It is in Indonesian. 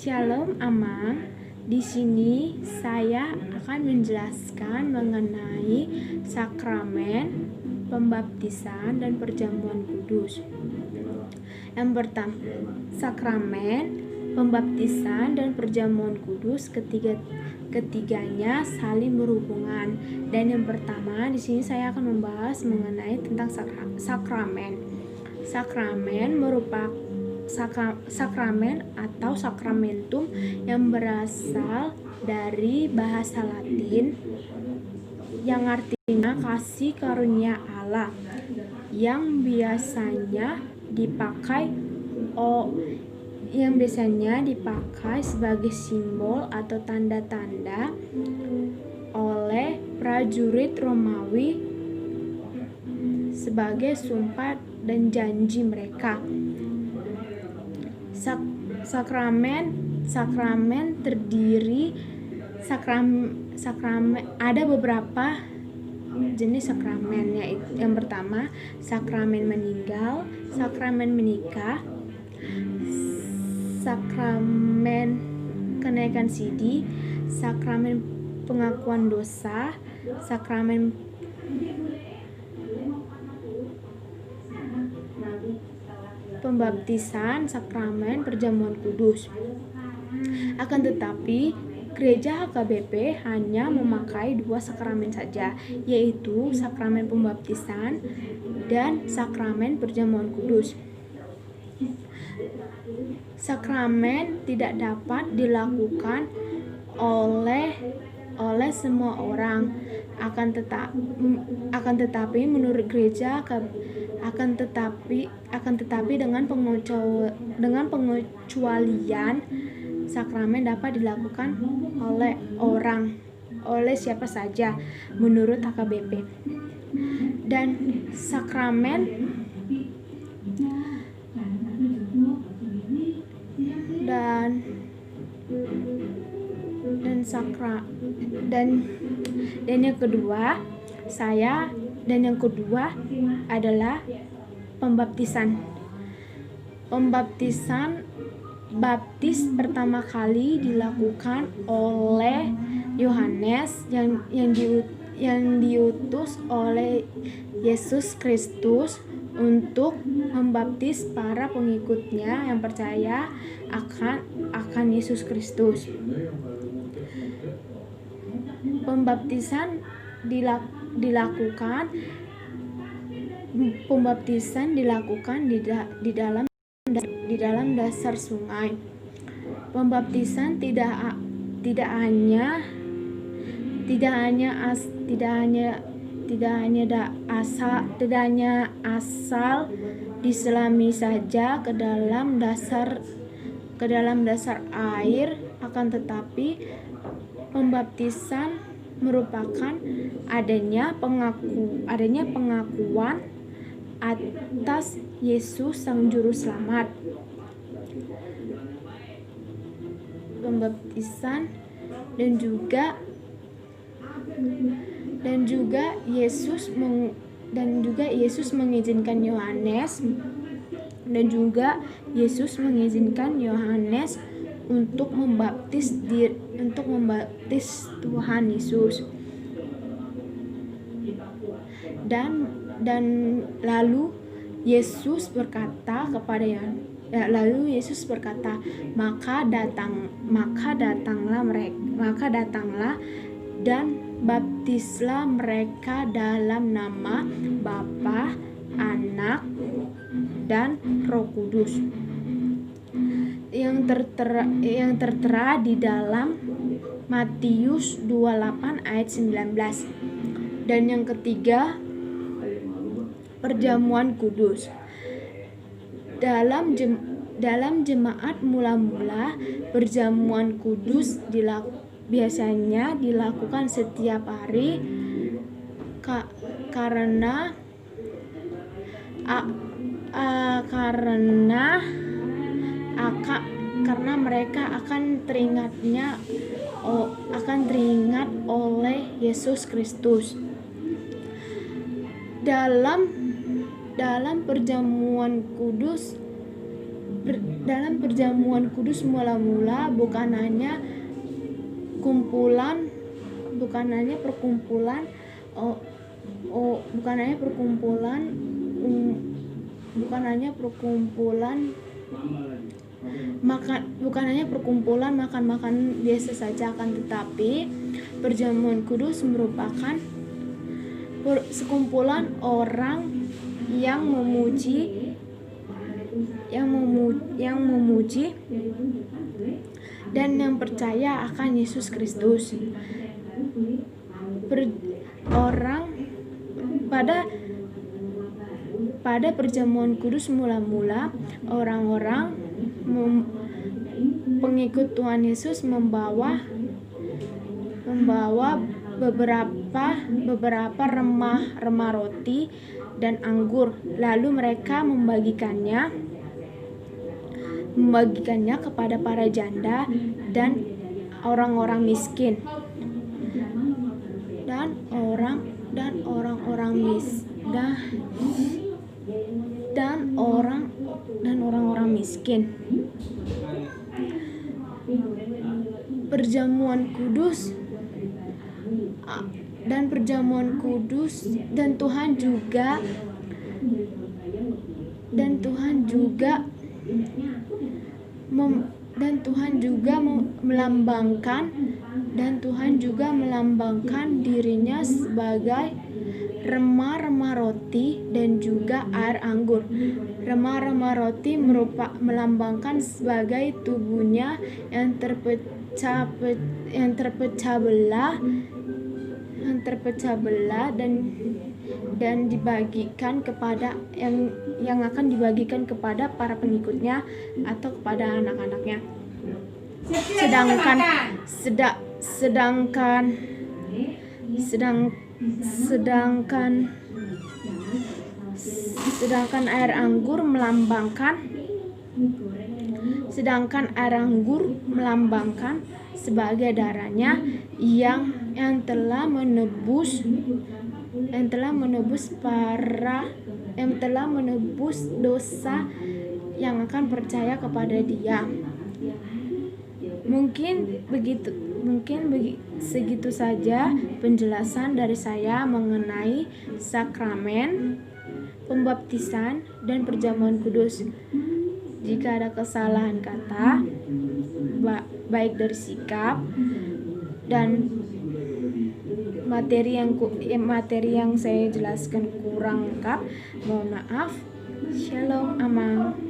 Shalom Amang. Di sini saya akan menjelaskan mengenai sakramen pembaptisan dan perjamuan kudus. Yang pertama, sakramen pembaptisan dan perjamuan kudus ketiganya saling berhubungan. Dan yang pertama, di sini saya akan membahas mengenai tentang sakramen. Sakramen merupakan sakramen atau sakramentum yang berasal dari bahasa Latin yang artinya kasih karunia Allah, yang biasanya dipakai sebagai simbol atau tanda-tanda oleh prajurit Romawi sebagai sumpah dan janji mereka. Sakramen terdiri ada beberapa jenis sakramen, yaitu yang pertama sakramen meninggal, sakramen menikah, sakramen kenaikan sidi, sakramen pengakuan dosa, sakramen pembaptisan, sakramen perjamuan kudus. Akan tetapi Gereja HKBP hanya memakai 2 sakramen saja, yaitu sakramen pembaptisan dan sakramen perjamuan kudus. Sakramen tidak dapat dilakukan oleh semua orang. Akan tetapi menurut gereja dengan pengecualian, sakramen dapat dilakukan oleh siapa saja menurut HKBP. Dan sakramen yang kedua adalah pembaptisan. Baptis pertama kali dilakukan oleh Yohanes yang diutus oleh Yesus Kristus untuk membaptis para pengikutnya yang percaya akan Yesus Kristus. Pembaptisan dilakukan di dalam dasar sungai. Pembaptisan tidak hanya asal diselami saja ke dalam dasar air, akan tetapi pembaptisan merupakan adanya pengakuan atas Yesus Sang Juru Selamat. Pembaptisan dan juga Yesus mengizinkan Yohanes untuk membaptis Tuhan Yesus. Dan lalu Yesus berkata, maka datanglah dan baptislah mereka dalam nama Bapa, Anak, dan Roh Kudus, yang tertera di dalam Matius 28 ayat 19. Dan yang ketiga, perjamuan kudus. Dalam jemaat mula-mula, perjamuan kudus biasanya dilakukan setiap hari karena mereka akan teringat oleh Yesus Kristus. Dalam perjamuan kudus Dalam perjamuan kudus mula-mula bukan hanya perkumpulan makan-makan biasa saja, akan tetapi perjamuan kudus merupakan sekumpulan orang yang memuji dan yang percaya akan Yesus Kristus. Pada perjamuan kudus mula-mula, orang-orang pengikut Tuhan Yesus membawa beberapa remah roti dan anggur, lalu mereka membagikannya kepada para janda dan orang-orang miskin. Perjamuan kudus dan Tuhan juga melambangkan dirinya sebagai remah-remah roti dan juga air anggur. Remah-remah roti melambangkan sebagai tubuhnya yang terpecah belah dan dibagikan kepada yang akan dibagikan kepada para pengikutnya atau kepada anak-anaknya. Sedangkan air anggur melambangkan sebagai darahnya yang telah menebus dosa yang akan percaya kepada Dia. Mungkin segitu saja penjelasan dari saya mengenai sakramen pembaptisan dan perjamuan kudus. Jika ada kesalahan kata, baik dari sikap dan materi yang saya jelaskan kurang lengkap, mohon maaf. Shalom, aman.